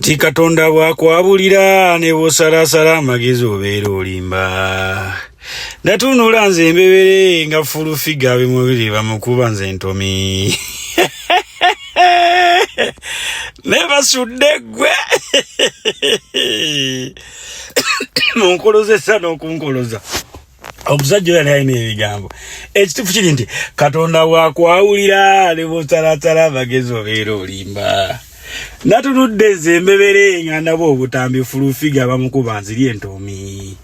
Tikatonda bwakwabulira ne bosalasala amagezi obeera olimba. Natunula nze embebere nga fulufiga ab'emubiri bamukuba nze ntomi. Ne basudde ggwe. Munkolozesa n'okunkoloza. Omusajja oyo alina ebigambo. Ekituufu kiri nti Katonda bwakwawulira ne bosalasala amagezi obeera olimba. Natunudde nze embebere nga nabo obutambi fulufiga bamukuba nziri entomi.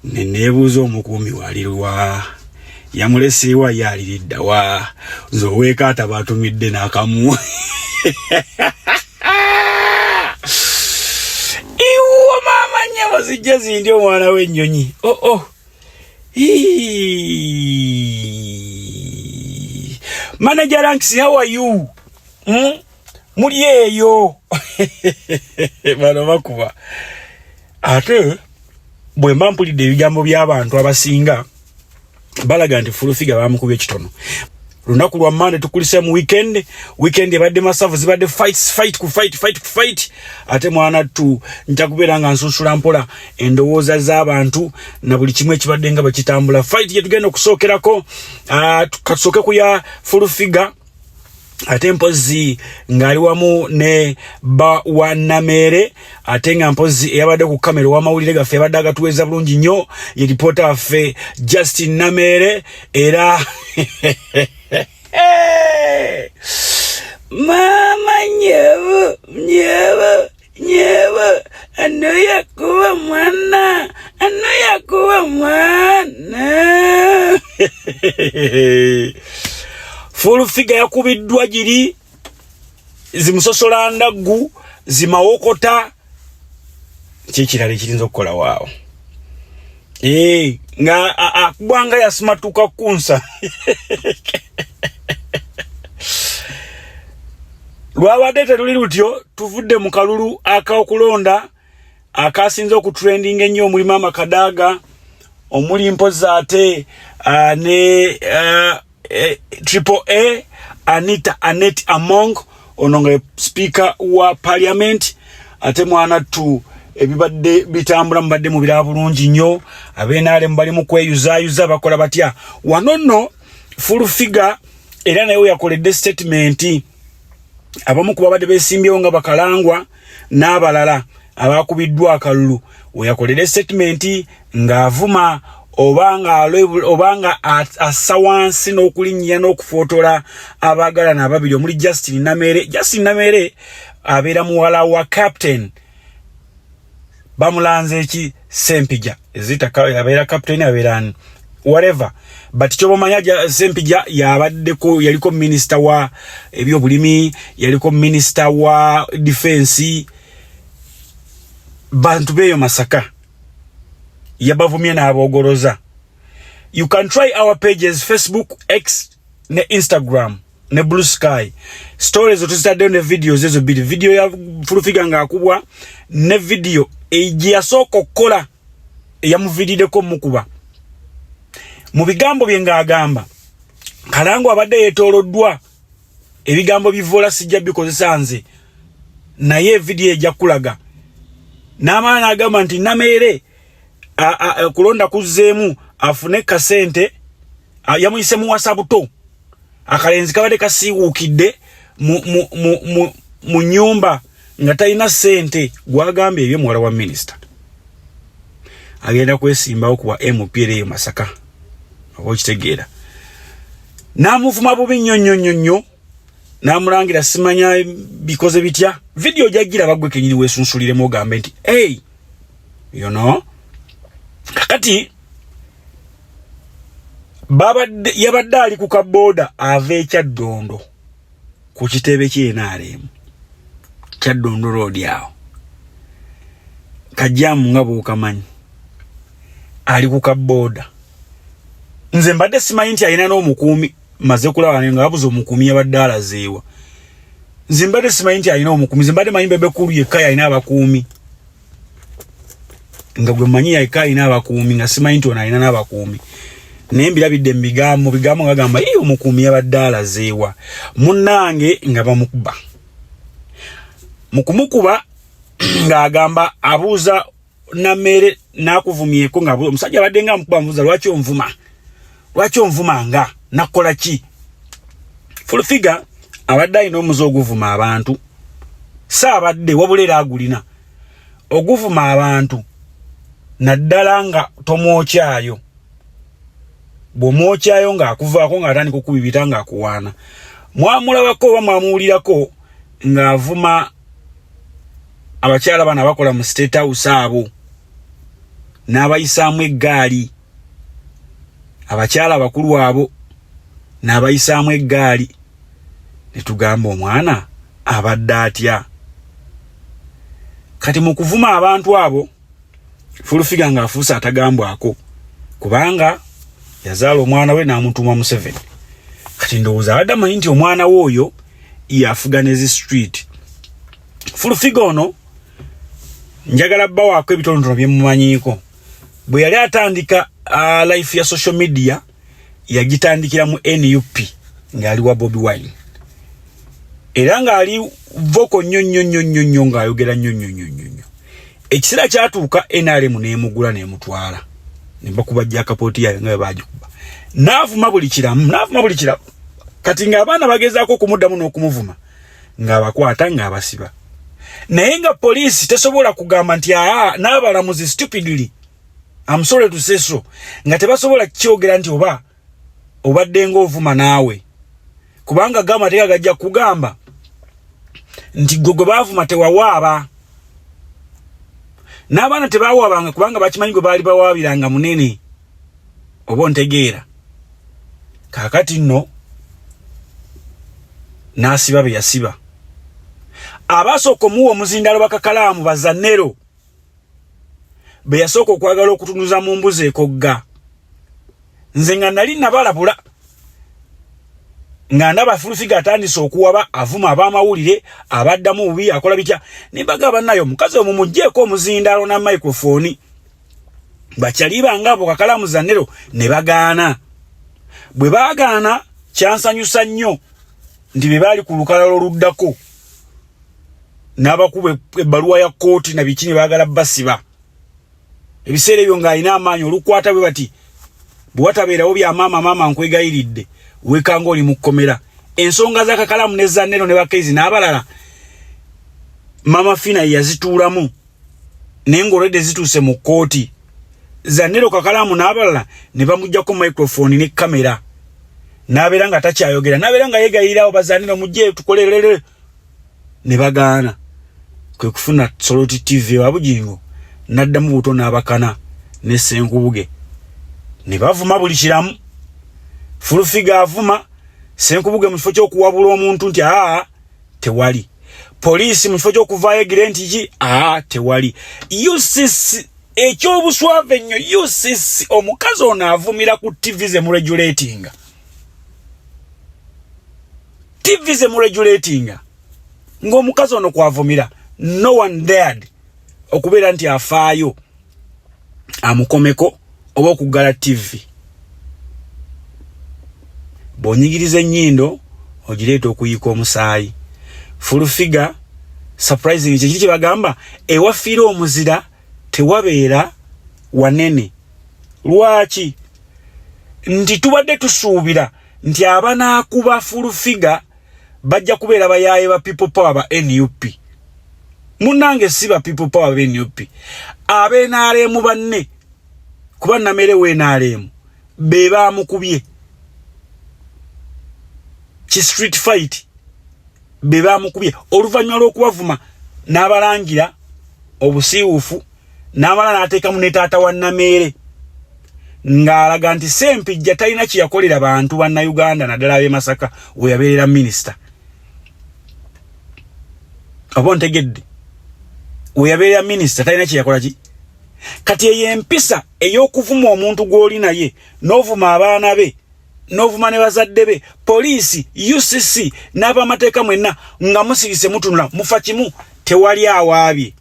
Neneebuuza omukuumi walirwa. Yamuleseewa yaliriddawa. Nze oweekaata batumidde n'akamu. Iwo maama nnyabo zijja zindi omwana w'ennyonyi. Manager Ranks, how are you? Muli eyo. Bano bakuba. Ate bwe mba mpulidde ebigambo by'abantu abasinga balaga nti fulufiga bamukubye ekitono. Lunaku lwa Monday tukulise mu weekend ebadde masavu zibadde fight. Ate mwana tu ntakubeera nga nsunsula mpola endowooza z'abantu na buli kimu ekibadde nga bakitambula. Fight ye tugenda okusookerako kasooke ku ya fulufiga. Ate mpozi ngali wamu ne wa Namere, ate nga mpozi eyabadde ku kamera w'amawulire gaffe yabadde agatuweza bulungi nnyo ye reporter waffe Justin Namere era mama nyebo ano yakuba mwana Fulufiga yakubiddwa giri zimusosola ndaggu zimawokota kikirala ekirinza okukola waawo nga akubanga yasimatuka kunsa lwabadde teruli lutyo tuvudde mu kalulu akaokulonda akasinza okutrending ennyo omulimu amakadaaga omuli mpozi ate ne Triple A Annette Among ononga speaker wa parliament ate mwana tu ebibadde bitambula mbadde mu biraba bulungi nnyo abenaale mbali mu kweyuzayuza bakola batya wanono fulufiga era naye yakoledde statement abamu ku babadde besimbyewo nga bakalangwa n'abalala abakubiddwa akalulu yakoledde statement ng'avuma obanga asawansi n'okulinnya n'okufotola abaagalana ababiri omuli Justin Namere abeera muwala wa captain bamulanze eki Sempija ezitaka abeera captain abeera whatever but kyobamanya Sempija yabaddeko yaliko minister wa ebyobulimi yaliko minister wa defense bantu beyo Masaka yabavumye n'abogoloza. You can try our pages Facebook, X, ne Instagram, ne Blue Sky. Stories otuzitaddeyo ne videos ezo bidi. Video ya fulufiga nga akubwa ne video ejiyasooka okukola eyamuviiriddeko mukuba. Mu bigambo bye ng'agamba Kalango abadde yeetooloddwa ebigambo bivoola sijja bikozesa nze naye video ejja kulaga n'amaana agamba nti Namere kulonda kuzzeemu afune kasente yamuyise mu wasabuto akalenzi kabadde kasiiwuukidde mu nyumba nga talina sente gwagambye ebyo muwala wa minisita agenda kwesimbawo kuwa MPLA Masaka okitegeera n'amuvuma bubi nnyo n'amulangira simanya bikoze bitya video gyagiraba gwe kenyini weesunsuliremu ogambe nti you know kakati yabadde ali ku kaboda ava ekyaddondo ku kitebe ky'enaalemu kyaddondo road awo kajjamu nga bw'okamanyi ali ku kaboda nze mbadde simanyi nti alina n'omukuumi maze kulaba nga babuze omukuumi yabadde alazeewa nze mbadde simanyi nti alina omukuumi nze mbadde manyi Bebekulu yekka yalina abakuumi nga gwe manyi yekka alina abakuumi nga simanyi nti ono alina n'abakuumi naye mbirabidde mu bigambo nga gamba omukuumi yabadde alazeewa munnange nga bamukuba mu kumukuba ng'agamba abuuza Namere n'akuvumyeko nga omusajja abadde nga mukubamuuza lwaki onvuma nga nakola ki? Full figure abadde alina omuze oguvuma abantu saabadde wabula era agulina oguvuma abantu naddala nga tomwokyayo bw'omwokyayo ng'akuvaako ng'atandika okubibita ng'akuwaana mwamulabako oba mwamuwulirako ng'avuma abakyala bana bakola mu State House abo n'abayisaamu eggaali abakyala abakulu abo n'abayisaamu eggaali ne tugamba omwana abadde atya. Kati mu kuvuma abantu abo Full figure ng'afuusa atagambwako kubanga yazaala omwana we n'amutuuma Museveni. Kati ndowooza abadde amanyi nti omwana we oyo yafuganezi street. Full figure ono njagala bbawaako ebitonotono bye mumanyiiko. Bwe yali atandika life ya social media yagitandikira mu NUP ng'ali wa Bobi Wine. Era ng'ali voko nnyo ng'ayogera nnyo. Ekiseera kyatuuka NRM n'emugula n'emutwala. Ne bakubajja kapooti yayo nga bagikuba. N'avuma buli kiramu. Kati ng'abaana bagezaako okumuddamu n'okumuvuma ng'abakwata ng'abasiba. Naye nga poliisi tesobola kugamba nti n'abalamuzi stupidly I'm sorry to say so nga tebasobola kyogera nti oba obadde ng'ovuma naawe kubanga gama teka gajja kugamba nti gwe baavuma tewawaaba n'abaana tebawaabanga kubanga bakimanyi gwe baali bawaabiranga munene oba ntegeera. Kaakati nno n'asiba be yasiba. Abasooka omuwa omuzindalo bakakalaamu bazannero be yasooka okwagala okutunuza mu mbuzi ekogga. Nze nga nali nabalabula nga ndaba Full figure atandise okuwaba avuma ab'amawulire abaddamu bubi akola bitya ne bagamba nayo omukazi omwo mugjeeko omuzindalo na microphone bakyaliba ngabo kakalaamu zannero ne bagaana. Bwe baagaana kyansanyusa nnyo nti be baali ku lukalala oluddako n'abakuba ebbaluwa ya kooti na bikini baagala basiba. Ebiseera ebyo ng'alina amaanyi olukwata bwe bati bwe watabeerawo bya maama nkwegayiridde weekanga oli mu kkomera. Ensonga za Kakalamu ne Zannero ne Bakeizi n'abalala Mama Fina yazituulamu naye ng'olwedde zituuse mu kooti. Zannero Kakalamu n'abalala ne bamuggyako microphone ne kamera n'abeera nga takyayogera n'abeera nga yeegayirirawo bazannero mujje tukolerere ne bagaana. Kwe kufuna Soloti TV wa Bujingo n'addamu buto n'abakana ne Senkubuge ne bavuma buli kiramu. Full figure avuma Senkubuge mu kifo ky'okuwabula omuntu nti tewali. Poliisi mu kifo ky'okuvaayo egire nti ki tewali. UCC ekyobuswave ennyo UCC omukazi ono avumira ku TV ze mu regulatinga. TV ze mu regulatinga ng'omukazi ono kwavumira no one dared okubeera nti afaayo amukomeko oba okuggala TV. Bw'onyigiriza ennyindo ogireeta okuyiika omusaayi. Full figure surprising kye bagamba ewafiira omuzira tewabeera wanene. Lwaki? Nti tubadde tusuubira nti abanaakuba Full figure bajja kubeera bayaaye ba people power ba NUP. Munange si ba people power ba NUP. NRM banne kuba Namere we NRM be baamukubye ki street fight be baamukubye oluvannyuma lw'okubavuma n'abalangira obusiiwuufu n'abalala n'ateekamu ne taata wa Namere ng'alaga nti Ssempijja talina kye yakolera bantu bannayuganda naddala ab'e Masaka we yabeerera minisita. Oba ntegedde we yabeerera minisita talina kye yakola ki? Kati eyo empisa ey'okuvuma omuntu gw'oli naye n'ovuma abaana be n'ovuma ne bazadde be poliisi UCC n'abamateeka mwenna nga musirise mutunula mufa kimu tewali awaabye.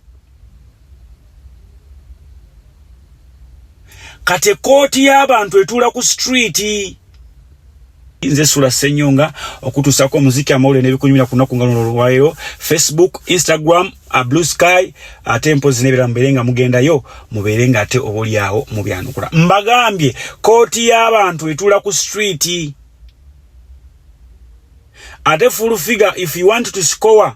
Kati kooti y'abantu etuula ku street. Nze Sula Ssenyonga okutuusako omuziki amawulire n'ebikunyumira ku nnaku nga luno olwayo Facebook, Instagram, a blue sky atempo zinebera mberenga mugenda yo muberenga ate oboli yawo mubyanukula mbagambye koti y'abantu etula ku street ate full figure if you want to score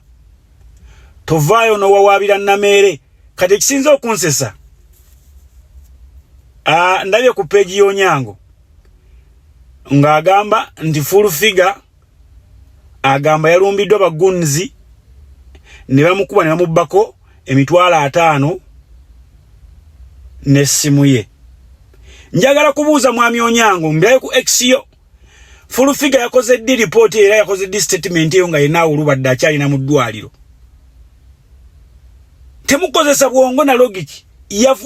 tovayo no wawabira namere kati kisinzo okunsesa ndabye ku page y'Onyango ngagamba ndi full figure agamba yalumbiddwa bagunzi ne bamukuba ne bamubako emitwala 5 nesimu ye njagala kubuuza mwami Onyango mbyaye ku XO full figure yakoze di report era yakoze di statement eyo nga yena olubadde akyali na muddwaliro temukozesa bwongo na logic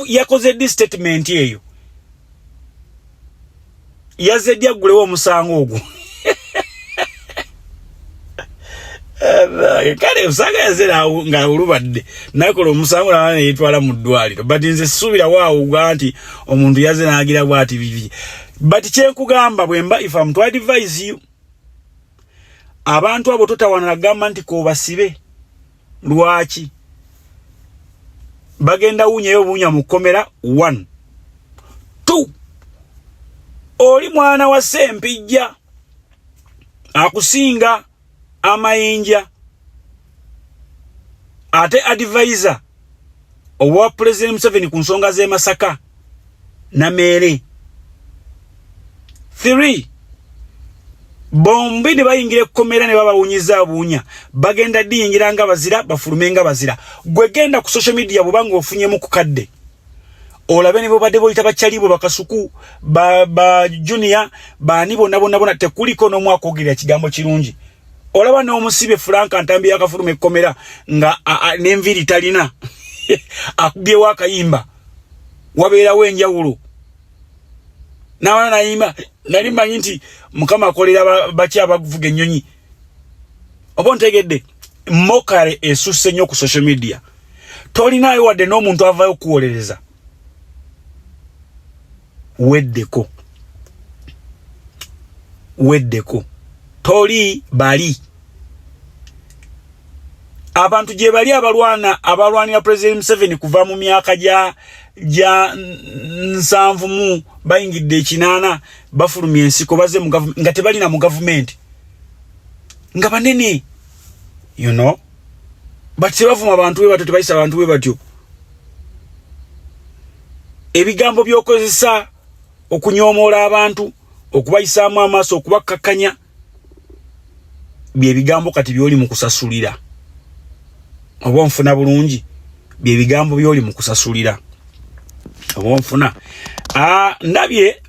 yakoze di statement eyo yazedya gulewo omusango ogwo kale usanga yazera nga olubadde nakola omusango na yitwala mu ddwaliro but nze subira waawo ganti omuntu yazena agira bwati bibi but kyenkugamba bwemba if I'm to advise you abantu abo totawana gamba nti ko basibe lwaki bagenda unyeyo bunya mukomera 1 2 oli mwana wa Sempijja akusinga amayinja ate advisor owa President Museveni ku nsonga ze Masaka na Mere 3 bombi ne bayingire kukomera ne babawunyiza bunya bagenda diyingira nga bazira bafulumenga bazira gwe genda ku social media bubanga ofunye mu kukadde olabe ne bobadde boyita bachalibo bakasuku ba junior bani bonna tekuliko no mwako ogira kigambo kirungi olaba no musibe Frank Antambi yakafulume komera nga nemviri talina akubye wakayimba wabeera wenjawulo nawana nayimba nali manyi nti mukama akolera bachi abavuga ennyonyi obontegedde mokare esuse nnyo ku social media tolinayo wadde n'omuntu avayo kuwolereza weddeko toli bali abantu je bali abalwanira President Museveni kuva mu myaka ja nsanvu mu bayingidde 8 bafulumye ensiko baze mu government nga tebali na mu government nga banene you know but sebavuma abantu we batyo tebayisa abantu we batyo ebigambo byokozesa okunyomoola abantu okubayisaamu amaaso okubakkakkanya bye bigambo kati byoli mu kusasulira oba nfuna bulungi bye bigambo byoli mu kusasulira oba nfuna ndabye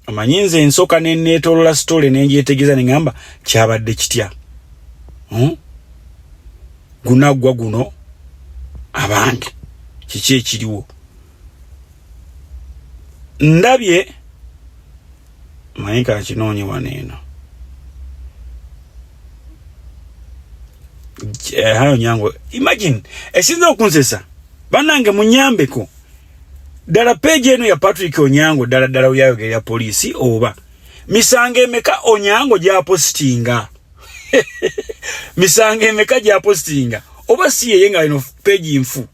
amanyinze ensoka neetolola story nenjetegeza nengamba kyabadde kitya gunaggwa guno abange kiki ekiriwo ndabye mayika kinonye waneeno hayo nyango imagine esinza okunsesa banange munyambeko dala page eno ya Patrick Onyango dala uyayogerera polisi oba misange meka Onyango ja postinga misange meka ja postinga oba siye yenga ino page infu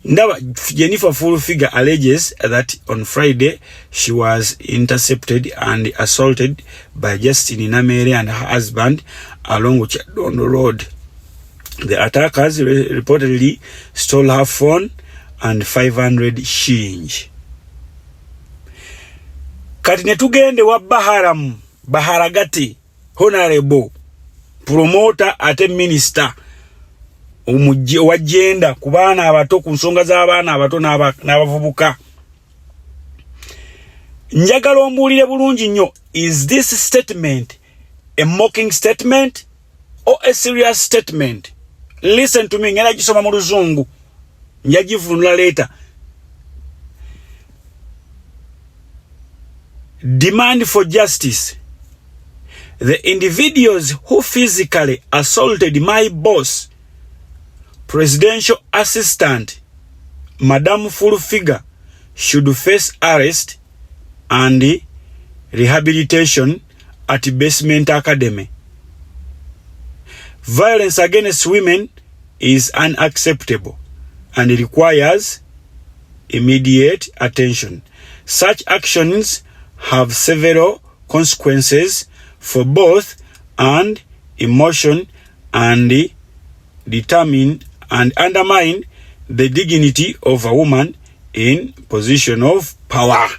ndaba Jennifer Full Figure alleges that on Friday she was intercepted and assaulted by Justin Namere and her husband along with Chadondo Road. The attackers reportedly stole her phone and 500 shillings. Kati netugende wa Baharagati honorable promoter ate minister wajenda ku baana abato ku nsonga z'abaana abato n'abavubuka. Njagala ombuulire bulungi nnyo, is this statement a mocking statement or a serious statement? Listen to me, ngena gisoma mu Luzungu njagivunula later. Demand for justice. The individuals who physically assaulted my boss, presidential assistant, Madam Full Figure, should face arrest and rehabilitation at Basement Academy. Violence against women is unacceptable and requires immediate attention. Such actions have several consequences for both and emotion and determine and undermine the dignity of a woman in position of power.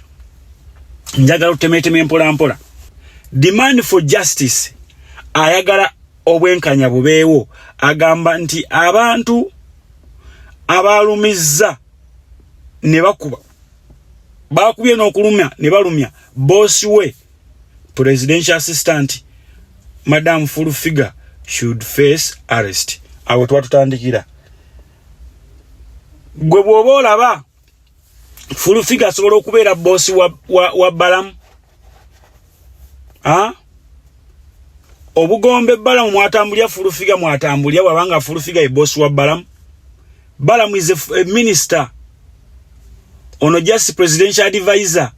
Njagala utemeteme mpola mpola. Demand for justice. Ayagala obwenkanya bubeewo. Agamba nti abantu abalumiza ne bakuba. Bakubye n'okulumya ne balumya boss we presidential assistant Madam Furufiga should face arrest. Awo twatutandikira. Gwe bwoba olaba Furufiga asobola okubeera boss wa Balamu. Obugombe Balamu mwatambulya Furufiga mwatambulya wabanga Furufiga ye boss wa Balamu. Balamu is a minister. Ono just presidential advisor.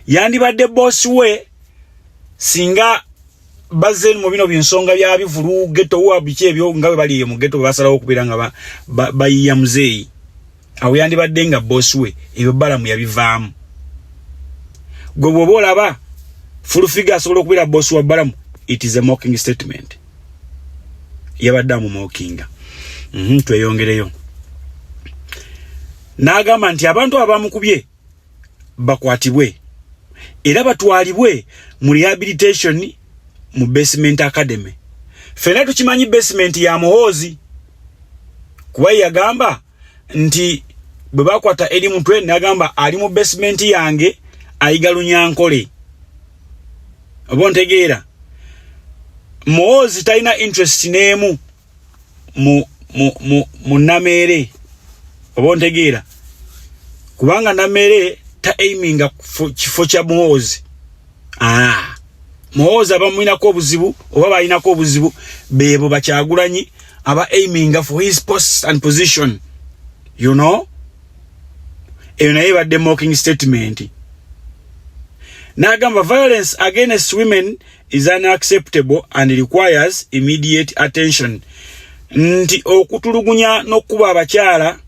Yandibadde boss we singa bazen mu bino binsonga bya bivulu ghetto wa biche byo ngabe bali mu ghetto basalawo okubira nga bayiya muzeyi. Awo yandibadde nga boss we ebyo Balamu yabivaamu. Gwe bwoba olaba Furufiga asobola okubeera boss wa Balamu, it is a mocking statement. Yabadde mu mocking. Tweyongereyo. N'agamba nti abantu abamukubye bakwatibwe era batwalibwe mu rehabilitation mu basement academy. Fena tukimanyi basement ya Muhoozi kuba yagamba nti bwe bakwata eri mutwe n'agamba ali mu basement yange ayiga Lunyankole. Obontegeera Muhoozi talina interest n'emu mu Namere. Obontegeera kubanga Namere ta aiminga kifo kya Muhoozi. Muhoozi abamuinako obuzibu oba balinako obuzibu bebo Bakyagulanyi aba aiminga for his post and position. You know? Eyo naye badde mocking statement. N'agamba violence against women is unacceptable and requires immediate attention. Nti okutulugunya n'okuba abakyala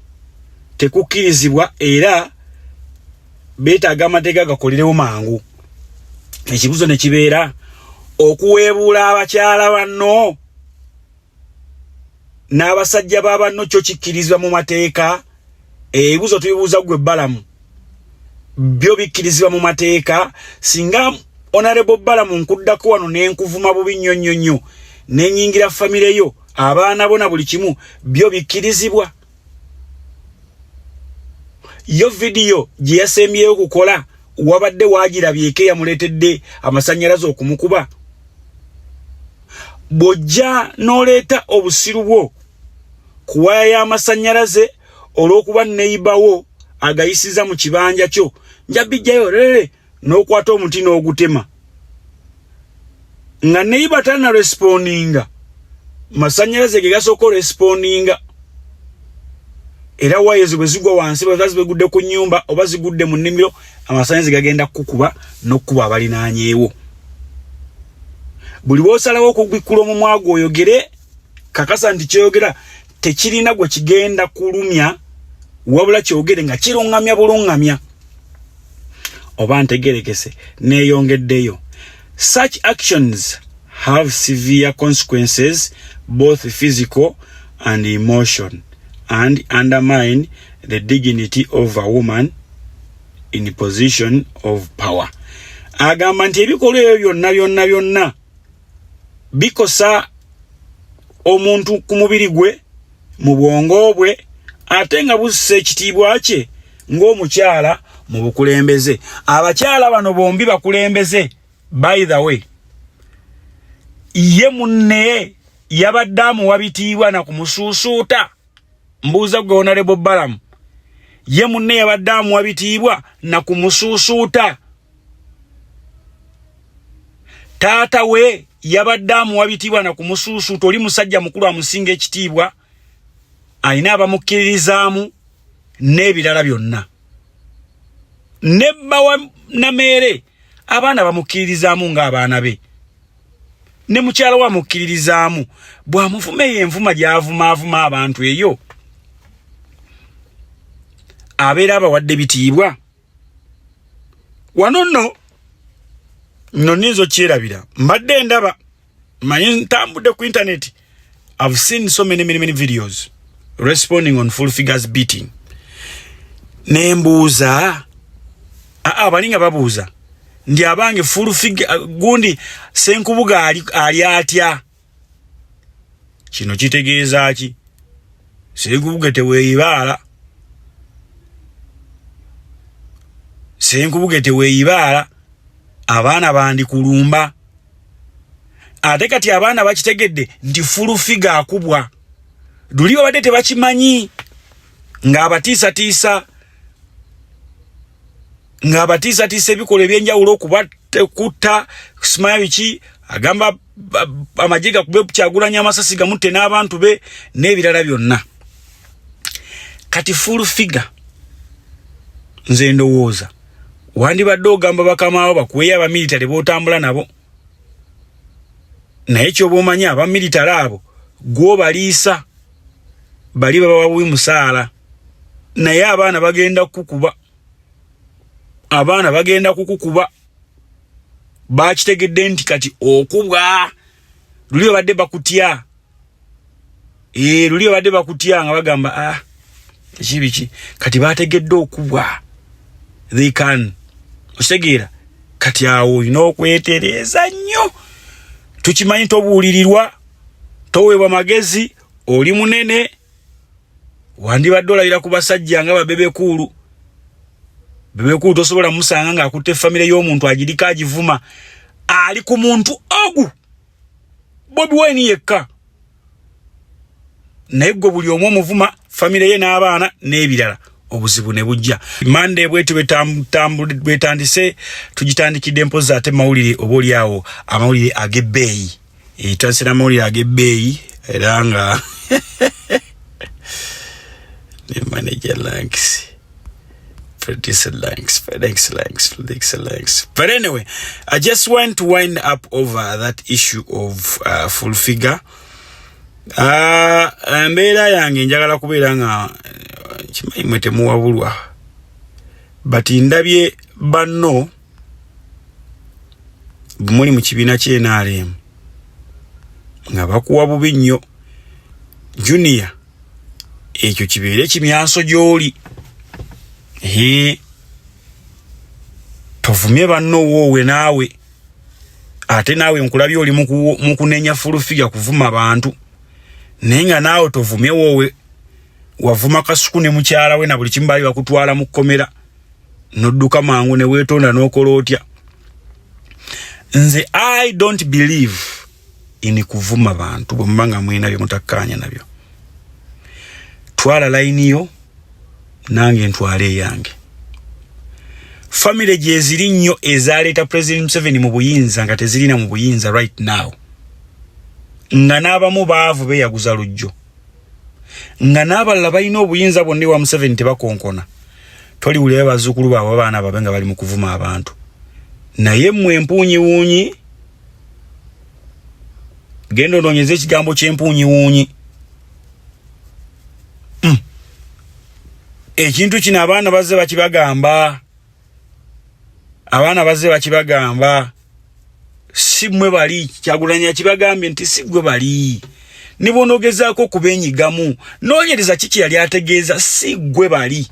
tekukkirizibwa era beetaaga amateeka gakolerewo mangu. Ekibuzo ne kibeera okuweebuula abakyala banno n'abasajja b'abanno kyo kikkirizibwa mu mateeka. Ebibuzo tubibuuza gwe Balamu. Byo bikkirizibwa mu mateeka. Singa Honorable Balamu nkuddako wano n'enkuvuma bubi nnyonnyo n'ennyingira famire yo abaana bona buli kimu byo bikkirizibwa. Yo video gye yasembyeyo okukola wabadde waagirabyeko yamuleetedde amasannyalaze okumukuba. Bw'ojja n'oleeta obusiru bwo ku waya y'amasannyalaze olw'okuba neighbor agayisiza mu kibanja kyo nja bijjayo lere n'okwata omuti n'ogutema nga neighbor tana respondinga masannyalaze ge gasooka respondinga. Era wayezi bwe zigwa wansi bwe zigudde ku nnyumba oba zigudde mu nnimiro amasannyalaze gagenda kukuba n'okkuba abalinaanyeewo. Buli bw'osalawo okubikkula omumwa gwo oyogere kakasa nti kyogera tekirina gwe kigenda kulumya wabula kyogere nga kiruŋŋamya buluŋŋamya. Oba ntegerekese neeyongeddeyo. Such actions have severe consequences both physical and emotion and undermine the dignity of a woman in a position of power. Agamba nti ebikolwa ebyo byonna bikosa omuntu ku mubiri gwe mu bwongo bwe ate nga bussa ekitiibwa kye ng'omukyala mu bukulembeze. Abakyala bano bombi bakulembeze. By the way, ye munne yabadde amuwa bitiibwa na kumusuusuuta. Mbuuza gwe Honorable Balamu, ye munne yabadde amuwa bitiibwa na kumusuusuuta. Taata we yabadde amuwa bitiibwa na kumusuusuuta. Oli musajja mukulu amusinga ekitiibwa, alina abamukkiririzaamu n'ebirala byonna. Nebba wa Namere abaana bamukkirizaamu ng'abaana be. ne mukyala wa mukkiririzaamu bw'amuvuma envuma gy'avuma abantu eyo abeera abawadde bitiibwa wano nno ninza okyerabira mbadde ndaba manyi ntambudde ku internet. I've seen so many videos responding on Full Figure's beating. Nembuuza abalinga babuuza ndi abange Full Figure gundi Senkubuga ali atya. Kino kitegeeza ki? Senkubuga teweeyibaala. Senkubuga teweeyibaala. Abaana bandi kulumba. Ate kati abaana bakitegedde nti Full Figure akubwa. Luli babadde tebakimanyi nga abatiisa ebikola ebyenjawulo okubakutta kusimanya biki agamba amajiga kube Kyagulanyi amasasi gamutte n'abantu be n'ebirala byonna. Kati Full Figure nze ndowooza wandibadde ogamba bakamaawo bakuweeyo abamilitale bootambula nabo, naye kyoba omanyi abamilitale abo gw'obaliisa bali baba bubi musaala, naye abaana bagenda kukukuba. Bakitegedde nti kati okubwa luli babadde bakutya. Luli babadde bakutya nga bagamba ekibiki kati bategedde okubwa. They can. Osegeera kati awo olina okwetereeza nnyo. Tukimanyi tobuulirirwa, toweebwa magezi, oli munene. Wandibadde olayira ku basajja nga babebekulu. Bebekulu tosobola musanga nga akutte famire y'omuntu agirika agivuma. Ali ku muntu ogu Bobi Wine yekka. Naye gwe buli omu omuvuma famire ye n'abaana n'ebirala. Obuzibu ne bujja. Monday bwetu betandise tugitandikidde mpoza ate mawulire obooli awo amawulire ag'ebbeeyi. Twansira amawulire ag'ebbeeyi era nga the manager Lanks. But anyway, I just want to wind up over that issue of Full Figure. Mbeera yange njagala kubeera nga kimanyi mwe temuwabulwa, but ndabye banno bumuli mu kibiina ky'NRM nga bakuwa bubi nnyo. Junior ekyo kibeere kimyanso gy'oli. Tovumye banno woowe naawe. Ate naawe nkulabye oli mukunenya Full Figure kuvuma abantu. Naye nga naawe tovumye woowe wavuma Kasuku ne mukyala we na buli kimu baali bakutwala mu kkomera. Nodduka mangu ne weetonda n'okola otya. Nze I don't believe in kuvuma bantu bwe muba nga mwina bye mutakkaanya nabyo. Twala layini yo nange ntwale yange. Family gye ziri nnyo ezaleeta President Museveni mu buyinza nga tezirina mu buyinza right now. Nga n'abamu baavu beeyaguza lujjo. Nga n'abalala balina obuyinza bonna wa Museveni tebakonkona. Toliwulira bazzukulu baabwe abaana babe nga bali mu kuvuma abantu. Naye mmwe empuunyiwuunyi genda onoonyeze ekigambo ky'empuunyiwuunyi. Ekintu kino abaana bazze bakibagamba. Abaana bazze bakibagamba. Si mmwe bali. Kyagulanyi kibagambye nti si gwe bali. Ne bonogezaako kubenyigamu. Noonyereza kiki yali ategeeza si gwe bali.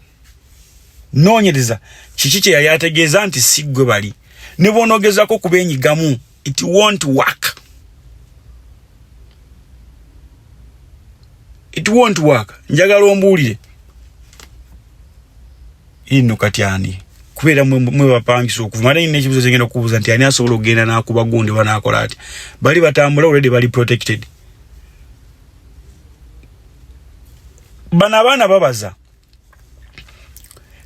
Noonyereza kiki yali ategeeza nti si gwe bali. Ne bonogezaako kubenyigamu. It won't work. It won't work. Njagala ombuulire. Ino kati ani kubeera mwe bapangisa okuvuma. Naye n'ekibuzo kyengenda okubuuza nti ani asobola okugenda n'akuba gundi banaakola ati. Bali batambula already bali protected. Bana abaana babaza.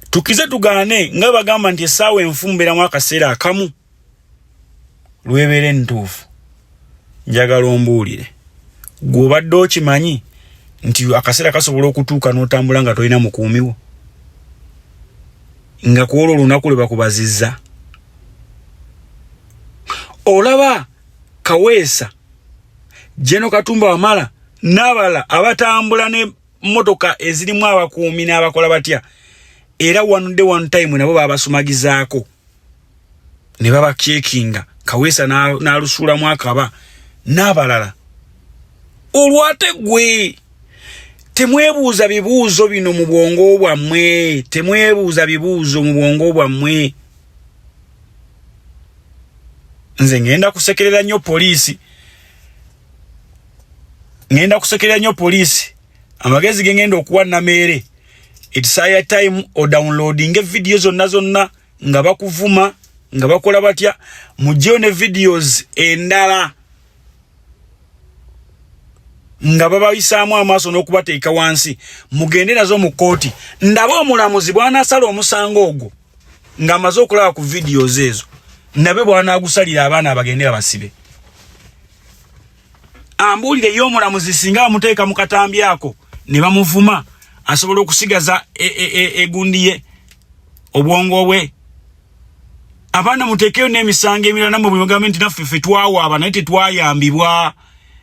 Tukize tugaane nga bagamba nti essaawa enfumbeeramu akaseera akamu lwebeere ntuufu. Njagala ombuulire. Gwe obadde okimanyi nti akaseera kasobola okutuuka n'otambula nga tolina mukuumiwo. Nga kuolwo olunaku lwe bakubazizza. Olaba Kaweesa Jeno Katumba Wamala n'abalala abatambula ne motoka ezirimu abakuumi n'abakola batya era one time nabo babasumagizaako ne baba checkinga Kaweesa n'alusula mwakaba n'abalala. Olwate gwe temwebuuza bibuuzo bino mu bwongo bwammwe, temwebuuza bibuuzo mu bwongo bwammwe. Nze ngenda kusekerera nnyo poliisi, amagezi gengenda okuwa Nameere. It's high time o downloading video zonna nga bakuvuma nga bakola batya, mujjeo ne videos endala nga babayisaamu amaaso n'okubateeka wansi, mugende nazo mu kooti. Ndaba omulamuzi bw'anaasala omusango ogwo nga amaze okulaba ku videos ezo, nabe bw'anaagusalira abaana abagendera basibe. Ambuulire y'omulamuzi singa bamuteeka mu katambi ako ne bamuvuma, asobola okusigaza egundi ye obwongo bwe. Abaana muteekeyo n'emisango emirala mu bwegamba nti naffe twawaaba naye tetwayambibwa.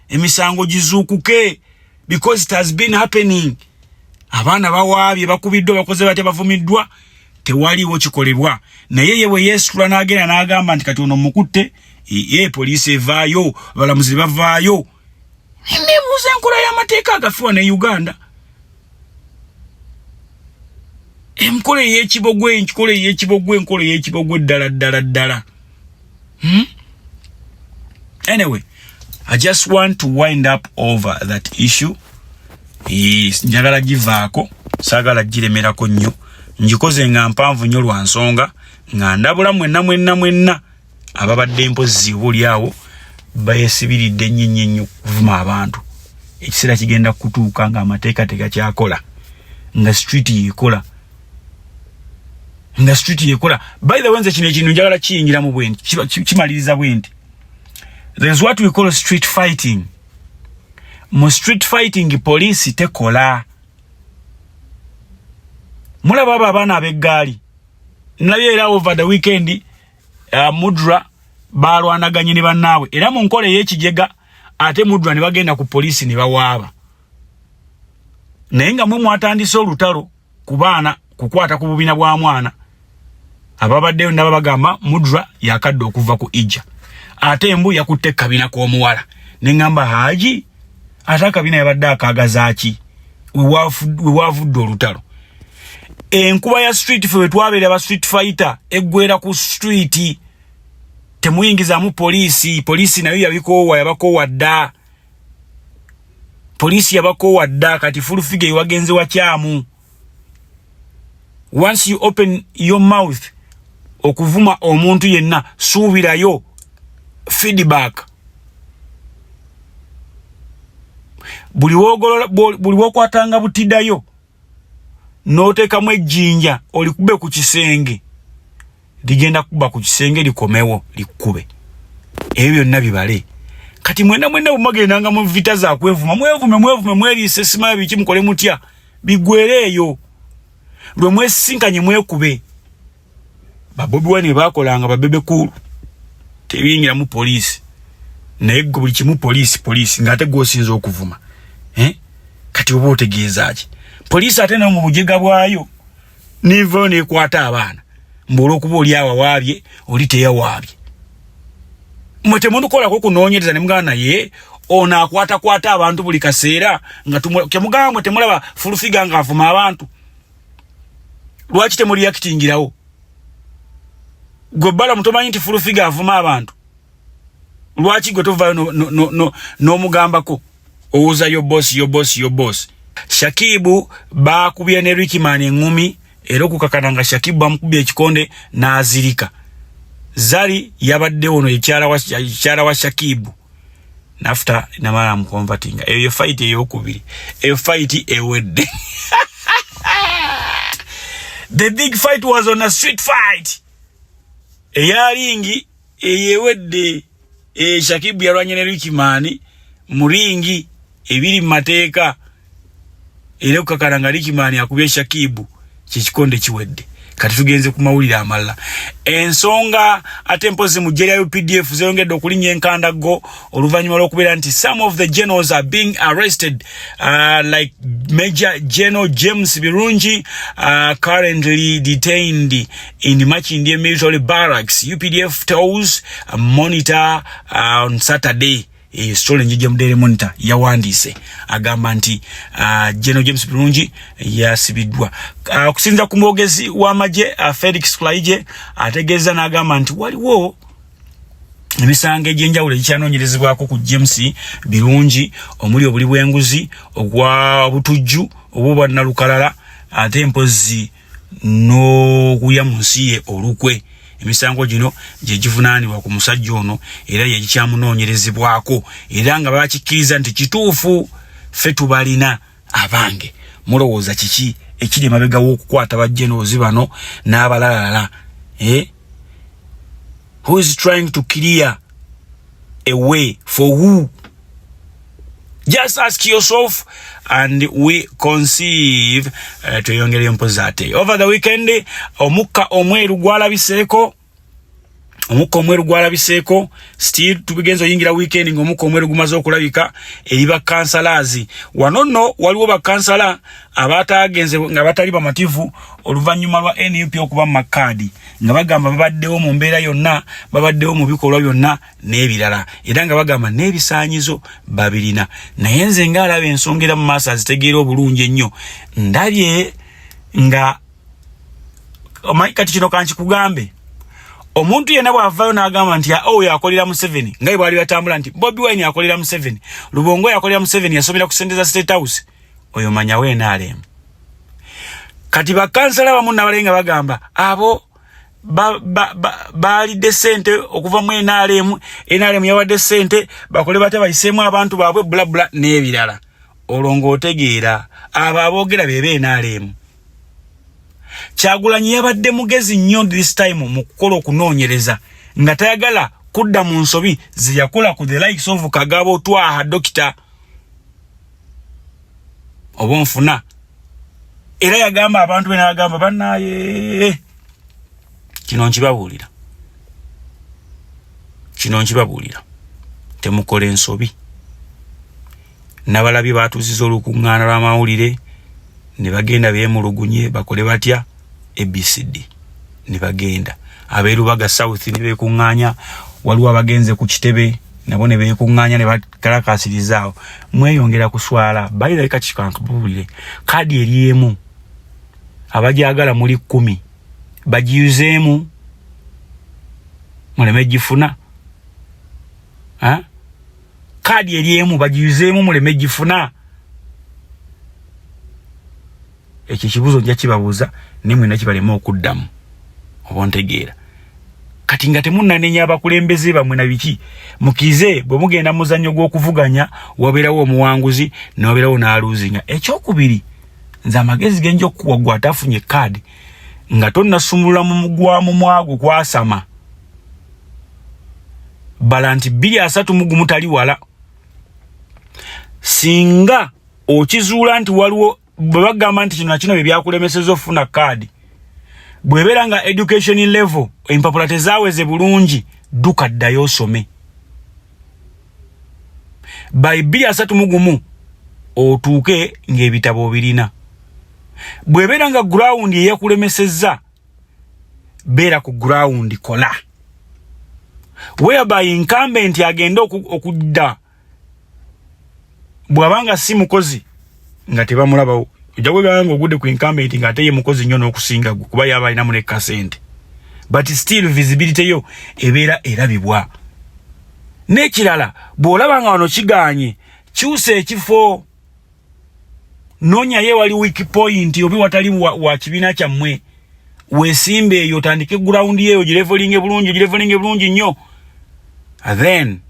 Emisango gizuukuke, because it has been happening. Abaana bawaabye, bakubiddwa, bakoze batya, bavumiddwa, tewaliwo kikolebwa. Naye ye bwe yeesitula n'agenda n'agamba nti kati ono mukutte, poliisi evaayo, abalamuzi bavaayo. Nebuuza enkola y'amateeka agafiwa ne Uganda. Enkola ey'ekibogwe ddala. Anyway, I just want to wind up over that issue. Njagala givaako, saagala giremerako nnyo. Njikoze nga mpanvu nnyo lwa nsonga, nga ndabula mwenna ababadde mpozi buli awo bayesibiridde nnyo kuvuma abantu. Ekiseera kigenda kutuuka nga amateeka tegakyakola, nga street yekola. By the way, nze kino ekintu njagala kiyingira mu bwenti, kimaliriza bwenti. There's what we call street fighting. Mu street fighting police tekola. Mulaba abaana ab'eggaali. Nalabye era over the weekend Mudra balwanaganye ne bannaabwe. Era mu nkola ey'ekijega ate Mudra ne bagenda ku police ne bawaaba. Naye nga mwe mwatandise olutalo ku baana kukwata ku bubina bwa mwana. Ababaddeyo nabo bagamba Mudra yakadde okuva ku Ija. Ate Mbu yakutte kabina k'omuwala. Ne ngamba Haji, ate kabina yabadde akaagazaaki. Wewavudde olutalo. Enkuba ya street fwe twabeera aba street fighter eggwera ku street. Temuyingizaamu poliisi. Poliisi nayo yabakoowa dda. Poliisi yabakoowa dda kati full figure wagenze wakyamu. Once you open your mouth okuvuma omuntu yenna, suubirayo feedback. Buli wokwatanga butiddayo n'oteekamu ejjinja olikube ku kisenge, ligenda kuba ku kisenge likomewo likube. Ebyo byonna bibale. Kati mwenna bumagendanga mu vita za kwevuma, mwevume mweriise simala biki mukole mutya, bigwereeyo. Lwe mwesinkanye mwekube. Babobi Wine bakolanga babebe kulu, tebiyingira mu poliisi. Naye buli kimu poliisi ng'ate gw'osinza okuvuma. Kati oba otegeeza ki? Poliisi ate no mu bujega bwayo nivo nekwata abaana. Mbola okuba oli awawaabye, oli teyawaabye. Mwe temundukolako kunoonyereza ne mugamba naye ono akwata abantu buli kaseera nga temugamba mwe temulaba full figure ng'avuma abantu. Lwaki temuli yakitingirawo? Gwe bala mutomanyi nti full figure avuma abantu. Lwaki gwe tovaayo n'omugambako? Owuza yo boss. Shakibu bakubye ne Rickman engumi, era okukakana nga Shakibu bamukubye ekikonde n'azirika. Zari yabadde ono ekyala wa Shakibu. Nafuta namala amukonvatinga. Eyo fight ey'okubiri. Eyo fight ewedde. The big fight was on a street fight. Eyalingi eyewedde. Shakibu yalwanye ne Rickman mu ringi ebiri mateeka. Era okakana nga Rickman akubye Shakibu, kikikonde kiwedde. kati tugenze ku mawulire amalala. Ensonga ate mpozi mu jjera UPDF zeyongedde okulinnya enkandago oluvannyuma lw'okubeera nti some of the generals are being arrested, like Major General James Birungi, currently detained in Makindye military barracks. UPDF tells a Monitor on Saturday. Story njije mu Daily Monitor yawandiise agamba nti General James Birungi yasibidwa. Okusinza ku mwogezi w'amagye Felix Kulaije ategeeza n'agamba nti waliwo emisango egy'enjawulo egikyanoonyerezebwako ku James Birungi omuli obuli bw'enguzi obwa butujju obwa nalukalala ate mpozi n'okuya mu nsi ye olukwe. Emisango gino gye givunaanibwa ku musajja ono era ye gikyamunoonyerezebwako era nga bakikkiriza nti kituufu ffe tubalina abange. Mulowooza kiki ekiri emabega w'okukwata bajjenoozi bano n'abalalala? Who is trying to clear a way for who? Just ask yourself and we conceive to yongere mpozate. Over the weekend, omukka omweru gwalabiseeko, still tubigenzo yingira weekend ng'omukka omweru gumaze okulabika eri bakkansalazi. Wano nno waliwo bakkansala abataagenze nga batali bamativu oluvannyuma lwa NUP okuba mu makkaadi nga bagamba babaddewo mu mbeera yonna, babaddewo mu bikolwa byonna n'ebirala era nga bagamba n'ebisaanyizo babirina. Naye nze ng'alaba ensongera mu maaso azitegeera obulungi ennyo ndabye nga kati kino kankikugambe omuntu yenna bw'avaayo n'agamba nti oyo akolera Museveni nga bwe bali batambula nti Bobi Wine akolera Museveni, Lubongo yakolera Museveni yasomera ku ssente za State House, oyo manya we NRM. Kati bakansala bamu n'abalenga bagamba abo balidde ssente okuva mu NRM yawadde ssente bakole bate bayiseemu abantu baabwe bulabula n'ebirala. Olwo otegeera abo aboogera bebe NRM. Kyagulanyi yabadde mugezi nnyo this time mu kukola okunoonyereza nga tayagala kudda mu nsobi ze yakola ku the likes of Kagabo Twaha Dokita obonfuna era yagamba abantu bena bagamba bannaye kino nkibabuulira temukole ensobi. Nabalabi baatuziza olukuŋŋaana lw'amawulire ne bagenda beemulugunye bakole batya ABCD ne bagenda abeerubaga South ne beekuŋŋaanya, waliwo abagenze ku Kitebe nabo ne beekuŋŋaanya ne bakalakasirizaawo. Mweyongera kuswala bayirabika kikankabuulire kaadi eriemu abajagala muli 10 bagiyuzeemu muleme gifuna. Kaadi eriemu bagiyuzeemu muleme gifuna. Ekyo kibuzo nja kibabuuza nimwe nakibalema okuddamu obontegeera. Kati nga temunnanenya abakulembeze bamwe na biki mukize bwe mugenda muzannyo gw'okuvuganya wabeerawo omuwanguzi n'obeerawo n'aluuzinga. Ekyokubiri nze amagezi genja okuwa gwe atafunye kaadi nga tonnasumulula mu mugwamu mwago kwasama bala nti 230 tali wala. Singa okizuula nti waliwo bwe bagamba nti kino nakino bye byakulemeseza ofuna kaadi, bw'ebeera nga education level empapula tezaaweze bulungi, dduka ddayo osome. By 230 otuuke ng'ebitabo obirina. Bw'ebeera nga ground eyakulemeseza, beera ku ground kola. Whereby incumbent agenda okudda bw'abanga si mukozi nga tebamulabawo ojja kwegamba ng'ogudde ku incumbent nga ate ye mukozi nnyo n'okusinga gwe kuba yaba alinamu ne kasente, but still visibility yo ebeera erabibwa. N'ekirala bw'olaba nga wano kiganye kyusa ekifo, noonya ye wali weak point obi watali wa kibiina kyammwe, weesimbe eyo otandike ground yeyo gilevelinge bulungi nnyo, then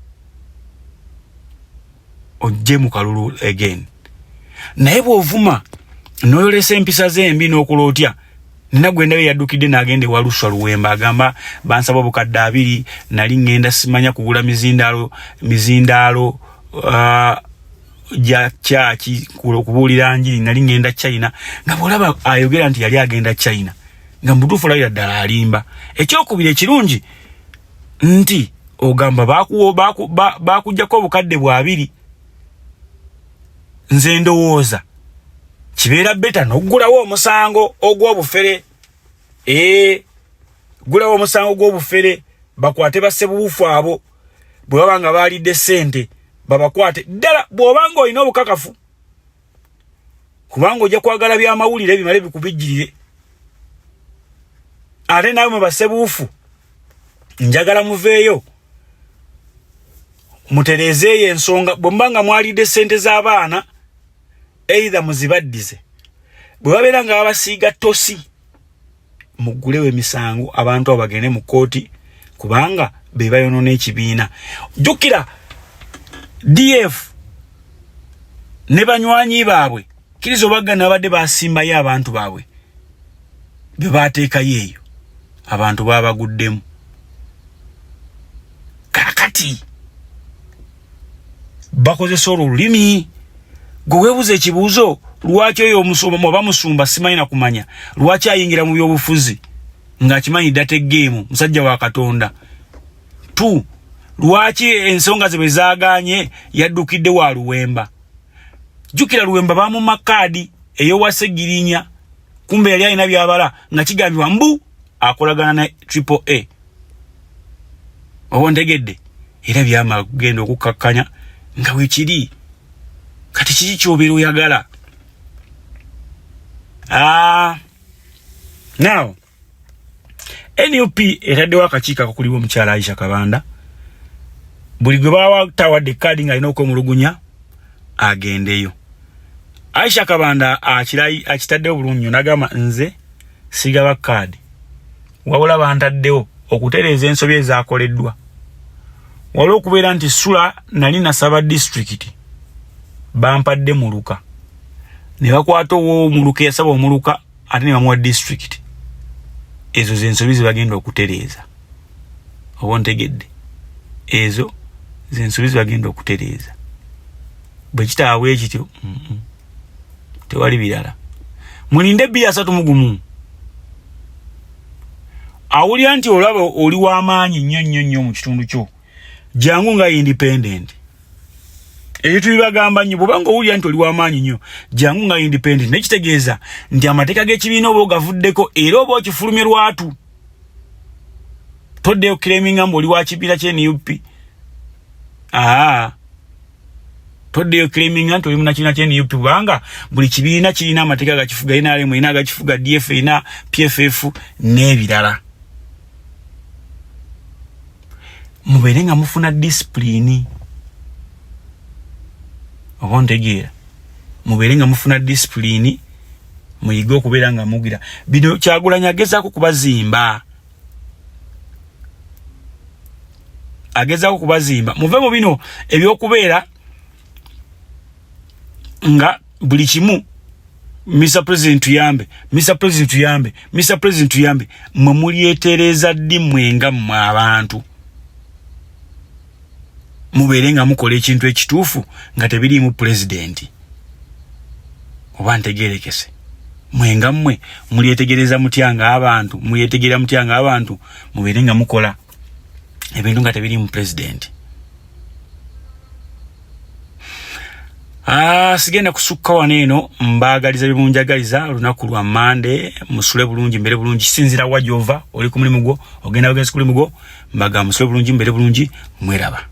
ojje mu kalulu again. Naye bw'ovuma n'oyolesa empisa zembi n'okola otya, nina gwe ndabe yaddukidde n'agende Waluswa Luwemba agamba bansaba obukadde 2 nali ngenda simanya kugula mizindaalo ja kyaki kubuulira njiri nali ngenda China, nga bw'olaba ayogera nti yali agenda China nga mutufu laira ddala alimba. Ekyokubiri ekirungi nti ogamba bakujjako obukadde bwabiri. Nze ndowooza kibeera beta n'oggulawo omusango ogw'obufere. Gulawo omusango gw'obufere bakwate bassebuufu abo bwe baba nga baalidde ssente babakwate ddala bw'obanga olina obukakafu, kubanga ojja kwagala by'amawulire bimale bikubijjirire. Ate nawe mu bassebuufu njagala muveeyo mutereezeeyo ensonga. Bwe mbanga mwalidde ssente z'abaana either muzibaddize, bwe babeera nga babasiiga tosi mugulewo emisango abantu abo bagende mu kooti, kubanga be bayonoona ekibiina. Jjukira DF ne banywanyi baabwe kiriza obagana abadde basimbayo abantu baabwe be baateekayo eyo, abantu babaguddemu. Kakati bakozesa olulimi. Gwe weebuza ekibuuzo, lwaki oyo omusumba oba musumba simanyi na kumanya, lwaki ayingira mu byobufuzi ng'akimanyi data egeemu, musajja wa Katonda. 2, lwaki ensonga ze bwe zaaganye yaddukidde wa Luwemba. Jjukira Luwemba baamumma kkaadi ey'owassa Girinya, kumbe yali alina byabala nga kigambibwa mbu akolagana ne AAA. Oba ntegedde? Era byamala kugenda okukkakkanya nga weekiri. Kati kiki ky'obeera oyagala? Now NUP etaddewo akakiiko akakulirwa omukyala Aisha Kabanda. Buli gwe batawadde kkaadi ng'alina okwemulugunya agendeyo. Aisha Kabanda akitaddewo bulungi nnyo, n'agamba nze sigaba kkaadi, wabula bantaddewo okutereeza ensobi ezaakoleddwa. Waliwo okubeera nti Sula nali nasaba disitulikiti bampadde muluka, ne bakwata omuluka yasaba omuluka ate ne bamuwa disitulikiti. Ezo z'ensobi ze bagenda okutereeza. Oba ntegedde? Ezo z'ensobi ze bagenda okutereeza. Bwe kitaawe ekityo tewali birala. Mulinde bbiri 3 awulira nti olaba oli w'amaanyi nnyo mu kitundu kyo, jangu nga independent. Ebyo tubibagamba nnyo, bw'obanga owulira nti oli w'amaanyi nnyo, jangu nga independent. Nekitegeeza nti amateeka g'ekibiina oba ogavuddeko era oba okifulumye lwatu. Toddeyo claiminga mbu oli wa kibiina ky'NUP. Toddeyo claiminga nti oli munakibiina ky'NUP, kubanga buli kibiina kirina amateeka gakifuga. NRM erina agakifuga, DF erina, PFF n'ebirala. Mubeere nga mufuna discipline. Oba ntegeera? Mubeere nga mufuna discipline, muyige okubeera nga mugira. Bino Kyagulanyi agezaako kubazimba. Muve mu bino ebyokubeera nga buli kimu Mr. President tuyambe, Mr. President tuyambe, Mr. President tuyambe. Mwe mulyetereeza ddi mwenga mmwe abantu. Mubeere nga mukola ekintu ekituufu nga tebiriimu pulezidenti. Oba ntegeerekese? Mwenga mmwe mulyetegereza mutyanga abantu, mulyetegerera mutyanga abantu, mubeere nga mukola ebintu nga tebiriimu pulezidenti. Sigenda kusukka wano eno, mbaagaliza byemunjagaliza olunaku lwa Monday. Musule bulungi, mbere bulungi, kisinzira wa gy'ova oli ku mulimu gwo, ogenda bugenzi ku mulimu gwo, mbaga musule bulungi, mbere bulungi, mweraba.